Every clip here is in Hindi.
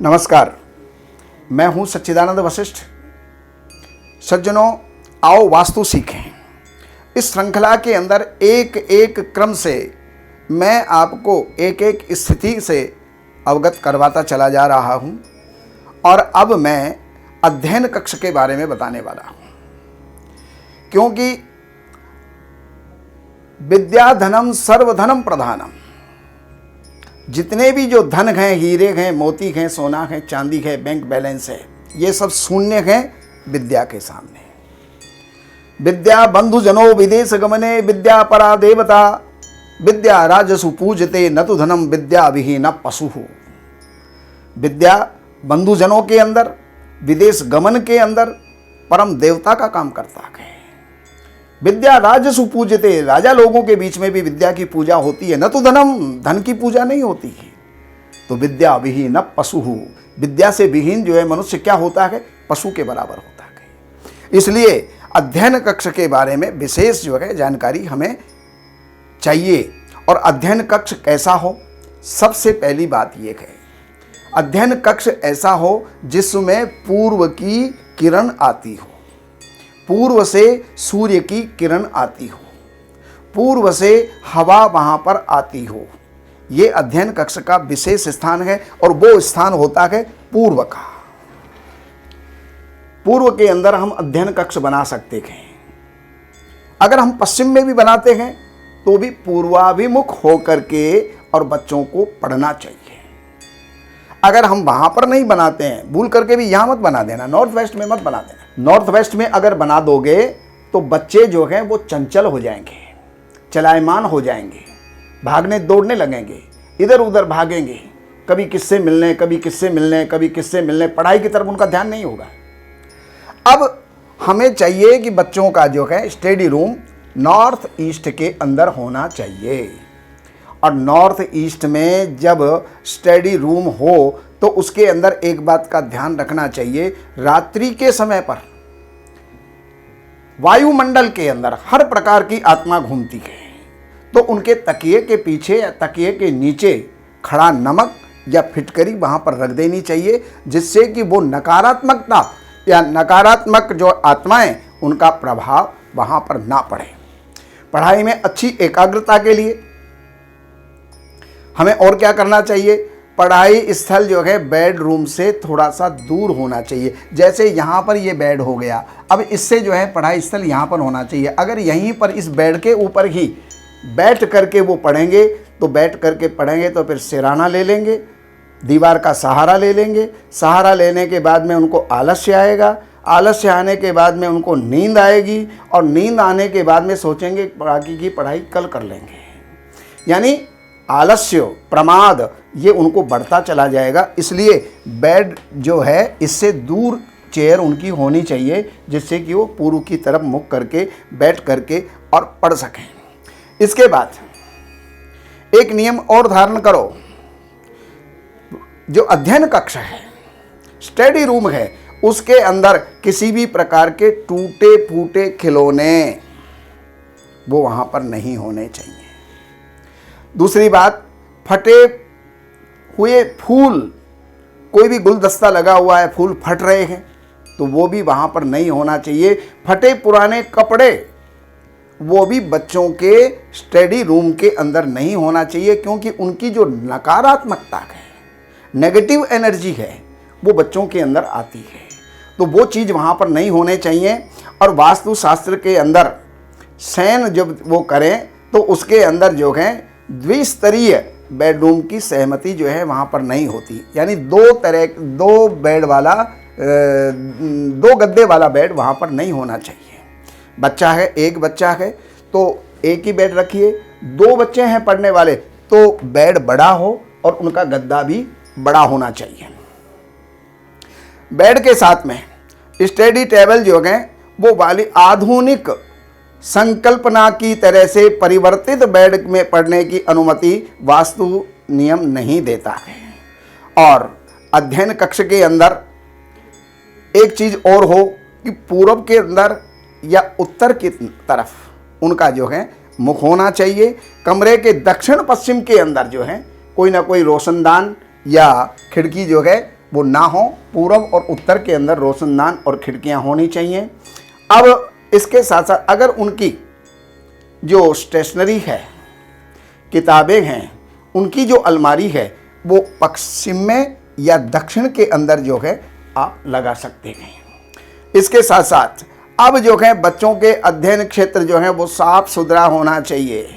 नमस्कार, मैं हूं सच्चिदानंद वशिष्ठ। सज्जनों, आओ वास्तु सीखें। इस श्रृंखला के अंदर एक एक क्रम से मैं आपको एक एक स्थिति से अवगत करवाता चला जा रहा हूं और अब मैं अध्ययन कक्ष के बारे में बताने वाला हूं, क्योंकि विद्या धनम सर्वधनम प्रधानम। जितने भी जो धन हैं, हीरे हैं, मोती हैं, सोना है, चांदी है, बैंक बैलेंस है, ये सब शून्य हैं विद्या के सामने। विद्या बंधु जनो विदेश गमने विद्या परा देवता, विद्या राजसु पूजते न तो धनम विद्या विहीन पशु। विद्या बंधु जनों के अंदर, विदेश गमन के अंदर परम देवता का काम करता है। विद्या राजसु पूजते, राजा लोगों के बीच में भी विद्या की पूजा होती है, न तो धनम, धन की पूजा नहीं होती है। तो विद्या विहीन पशु, विद्या से विहीन जो है मनुष्य क्या होता है, पशु के बराबर होता है। इसलिए अध्ययन कक्ष के बारे में विशेष जो है जानकारी हमें चाहिए। और अध्ययन कक्ष कैसा हो, सबसे पहली बात यह है, अध्ययन कक्ष ऐसा हो जिसमें पूर्व की किरण आती हो, पूर्व से सूर्य की किरण आती हो, पूर्व से हवा वहां पर आती हो। ये अध्ययन कक्ष का विशेष स्थान है और वो स्थान होता है पूर्व का। पूर्व के अंदर हम अध्ययन कक्ष बना सकते हैं। अगर हम पश्चिम में भी बनाते हैं तो भी पूर्वाभिमुख होकर के और बच्चों को पढ़ना चाहिए। अगर हम वहां पर नहीं बनाते हैं, भूल करके भी यहां मत बना देना, नॉर्थ वेस्ट में मत बना देना। नॉर्थ वेस्ट में अगर बना दोगे तो बच्चे जो हैं वो चंचल हो जाएंगे, चलायमान हो जाएंगे, भागने दौड़ने लगेंगे, इधर उधर भागेंगे, कभी किससे मिलने, कभी किससे मिलने, कभी किससे मिलने, पढ़ाई की तरफ उनका ध्यान नहीं होगा। अब हमें चाहिए कि बच्चों का जो है स्टडी रूम नॉर्थ ईस्ट के अंदर होना चाहिए। और नॉर्थ ईस्ट में जब स्टडी रूम हो तो उसके अंदर एक बात का ध्यान रखना चाहिए, रात्रि के समय पर वायुमंडल के अंदर हर प्रकार की आत्मा घूमती है, तो उनके तकिए के पीछे या तकिए के नीचे खड़ा नमक या फिटकरी वहां पर रख देनी चाहिए, जिससे कि वो नकारात्मकता या नकारात्मक जो आत्माएं उनका प्रभाव वहां पर ना पड़े। पढ़ाई में अच्छी एकाग्रता के लिए हमें और क्या करना चाहिए, पढ़ाई स्थल जो है बेडरूम से थोड़ा सा दूर होना चाहिए। जैसे यहाँ पर ये बेड हो गया, अब इससे जो है पढ़ाई स्थल यहाँ पर होना चाहिए। अगर यहीं पर इस बेड के ऊपर ही बैठ करके वो पढ़ेंगे तो बैठ करके पढ़ेंगे तो फिर सिरहाना ले लेंगे, दीवार का सहारा ले लेंगे। सहारा लेने के बाद में उनको आलस्य आएगा, आलस्य आने के बाद में उनको नींद आएगी और नींद आने के बाद में सोचेंगे बाकी की पढ़ाई कल कर लेंगे। यानी आलस्य, प्रमाद ये उनको बढ़ता चला जाएगा। इसलिए बेड जो है इससे दूर चेयर उनकी होनी चाहिए, जिससे कि वो पूर्व की तरफ मुख करके बैठ करके और पढ़ सकें। इसके बाद एक नियम और धारण करो, जो अध्ययन कक्ष है, स्टडी रूम है, उसके अंदर किसी भी प्रकार के टूटे फूटे खिलौने वो वहां पर नहीं होने चाहिए। दूसरी बात, फटे हुए फूल, कोई भी गुलदस्ता लगा हुआ है, फूल फट रहे हैं तो वो भी वहाँ पर नहीं होना चाहिए। फटे पुराने कपड़े वो भी बच्चों के स्टडी रूम के अंदर नहीं होना चाहिए, क्योंकि उनकी जो नकारात्मकता है, नेगेटिव एनर्जी है, वो बच्चों के अंदर आती है। तो वो चीज़ वहाँ पर नहीं होने चाहिए। और वास्तुशास्त्र के अंदर शयन जब वो करें तो उसके अंदर जो है द्विस्तरीय बेडरूम की सहमति जो है वहाँ पर नहीं होती। यानी दो बेड वाला, दो गद्दे वाला बेड वहाँ पर नहीं होना चाहिए। बच्चा है, एक बच्चा है तो एक ही बेड रखिए। दो बच्चे हैं पढ़ने वाले तो बेड बड़ा हो और उनका गद्दा भी बड़ा होना चाहिए। बेड के साथ में स्टडी टेबल जो है वो वाली आधुनिक संकल्पना की तरह से परिवर्तित बेड में पढ़ने की अनुमति वास्तु नियम नहीं देता है। और अध्ययन कक्ष के अंदर एक चीज़ और हो कि पूर्व के अंदर या उत्तर की तरफ उनका जो है मुख होना चाहिए। कमरे के दक्षिण पश्चिम के अंदर जो है कोई ना कोई रोशनदान या खिड़की जो है वो ना हो। पूर्व और उत्तर के अंदर रोशनदान और खिड़कियां होनी चाहिए। अब इसके साथ साथ अगर उनकी जो स्टेशनरी है, किताबें हैं, उनकी जो अलमारी है वो पश्चिम में या दक्षिण के अंदर जो है आप लगा सकते हैं। इसके साथ साथ अब जो है बच्चों के अध्ययन क्षेत्र जो है वो साफ सुथरा होना चाहिए।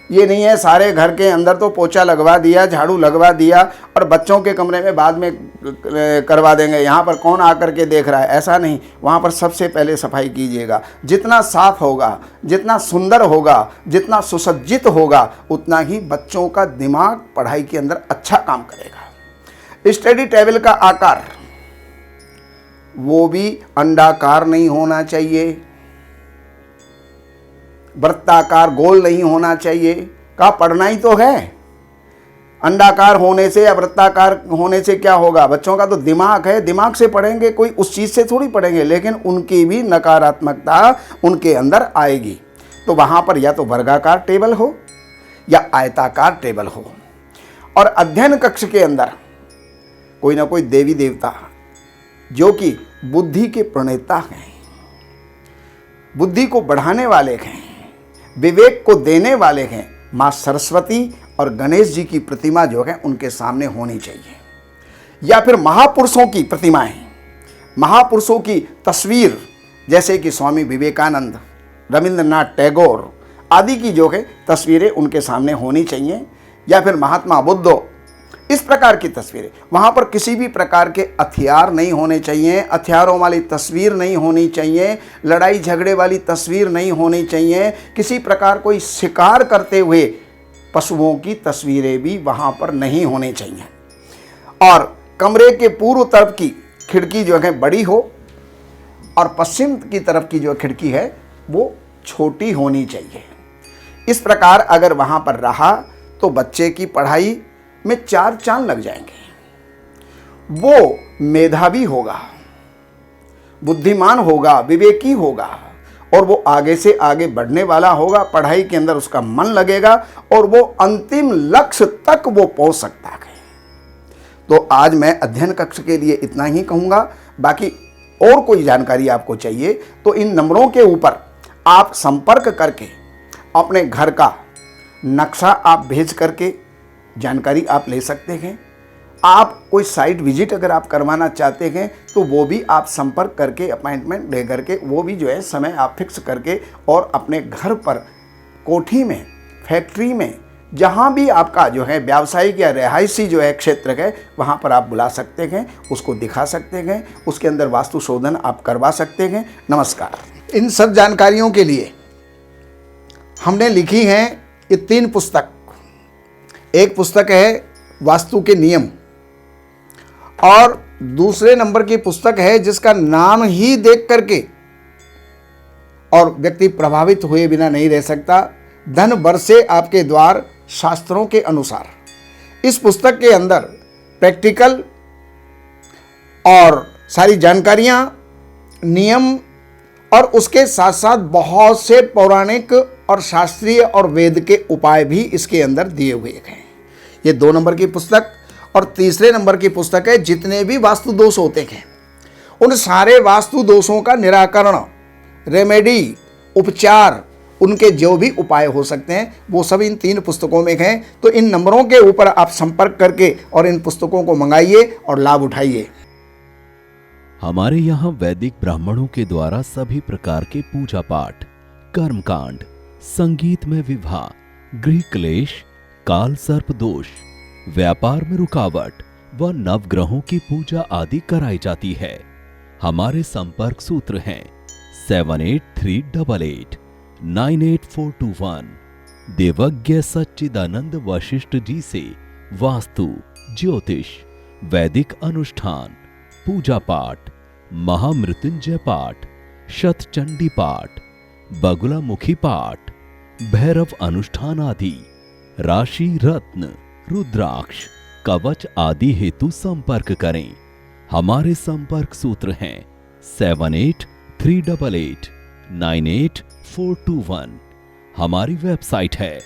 ये नहीं है सारे घर के अंदर तो पोछा लगवा दिया, झाड़ू लगवा दिया और बच्चों के कमरे में बाद में करवा देंगे, यहाँ पर कौन आकर के देख रहा है, ऐसा नहीं। वहाँ पर सबसे पहले सफाई कीजिएगा। जितना साफ होगा, जितना सुंदर होगा, जितना सुसज्जित होगा, उतना ही बच्चों का दिमाग पढ़ाई के अंदर अच्छा काम करेगा। स्टडी टेबल का आकार वो भी अंडाकार नहीं होना चाहिए, वृत्ताकार गोल नहीं होना चाहिए। का पढ़ना ही तो है। अंडाकार होने से या वृत्ताकार होने से क्या होगा? बच्चों का तो दिमाग है, दिमाग से पढ़ेंगे, कोई उस चीज़ से थोड़ी पढ़ेंगे, लेकिन उनकी भी नकारात्मकता उनके अंदर आएगी। तो वहाँ पर या तो वर्गाकार टेबल हो या आयताकार टेबल हो। और अध्ययन कक्ष के अंदर कोई ना कोई देवी देवता जो कि बुद्धि के प्रणेता हैं, बुद्धि को बढ़ाने वाले हैं, विवेक को देने वाले हैं, माँ सरस्वती और गणेश जी की प्रतिमा जो है उनके सामने होनी चाहिए। या फिर महापुरुषों की प्रतिमाएं, महापुरुषों की तस्वीर, जैसे कि स्वामी विवेकानंद, रविंद्रनाथ टैगोर आदि की जो है तस्वीरें उनके सामने होनी चाहिए। या फिर महात्मा बुद्ध, इस प्रकार की तस्वीरें। वहाँ पर किसी भी प्रकार के हथियार नहीं होने चाहिए, हथियारों वाली तस्वीर नहीं होनी चाहिए, लड़ाई झगड़े वाली तस्वीर नहीं होनी चाहिए, किसी प्रकार कोई शिकार करते हुए पशुओं की तस्वीरें भी वहाँ पर नहीं होनी चाहिए। और कमरे के पूर्व तरफ की खिड़की जो है बड़ी हो और पश्चिम की तरफ की जो खिड़की है वो छोटी होनी चाहिए। इस प्रकार अगर वहाँ पर रहा तो बच्चे की पढ़ाई में चार चांद लग जाएंगे। वो मेधावी होगा, बुद्धिमान होगा, विवेकी होगा और वो आगे से आगे बढ़ने वाला होगा। पढ़ाई के अंदर उसका मन लगेगा और वो अंतिम लक्ष्य तक वो पहुंच सकता है। तो आज मैं अध्ययन कक्ष के लिए इतना ही कहूँगा। बाकी और कोई जानकारी आपको चाहिए तो इन नंबरों के ऊपर आप संपर्क करके अपने घर का नक्शा आप भेज करके जानकारी आप ले सकते हैं। आप कोई साइट विजिट अगर आप करवाना चाहते हैं तो वो भी आप संपर्क करके अपॉइंटमेंट ले करके वो भी जो है समय आप फिक्स करके और अपने घर पर, कोठी में, फैक्ट्री में, जहाँ भी आपका जो है व्यावसायिक या रिहायशी जो है क्षेत्र है वहाँ पर आप बुला सकते हैं, उसको दिखा सकते हैं, उसके अंदर वास्तु शोधन आप करवा सकते हैं। नमस्कार। इन सब जानकारियों के लिए हमने लिखी हैं ये 3 पुस्तक। एक पुस्तक है वास्तु के नियम और दूसरे नंबर की पुस्तक है जिसका नाम ही देख करके और व्यक्ति प्रभावित हुए बिना नहीं रह सकता, धन बरसे आपके द्वार शास्त्रों के अनुसार। इस पुस्तक के अंदर प्रैक्टिकल और सारी जानकारियां, नियम और उसके साथ साथ बहुत से पौराणिक और शास्त्रीय और वेद के उपाय भी इसके अंदर दिए हुए हैं। ये 2 नंबर की पुस्तक। और तीसरे नंबर की पुस्तक है जितने भी वास्तु दोष होते हैं उन सारे वास्तु दोषों का निराकरण, रेमेडी, उपचार, उनके जो भी उपाय हो सकते हैं वो सब इन 3 पुस्तकों में हैं। तो इन नंबरों के ऊपर आप संपर्क करके और इन पुस्तकों को मंगाइए और लाभ उठाइए। हमारे यहाँ वैदिक ब्राह्मणों के द्वारा सभी प्रकार के पूजा पाठ, कर्मकांड, संगीत में विवाह, गृह क्लेश, काल सर्प दोष, व्यापार में रुकावट व नवग्रहों की पूजा आदि कराई जाती है। हमारे संपर्क सूत्र हैं 7838 98421। देवज्ञ सच्चिदानंद वशिष्ठ जी से वास्तु, ज्योतिष, वैदिक अनुष्ठान, पूजा पाठ, महामृत्युंजय पाठ, शतचंडी पाठ, बगुलामुखी पाठ, भैरव अनुष्ठान आदि, राशि रत्न, रुद्राक्ष, कवच आदि हेतु संपर्क करें। हमारे संपर्क सूत्र हैं 7838 98421। हमारी वेबसाइट है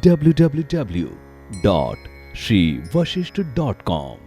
www.shrivashishth.com।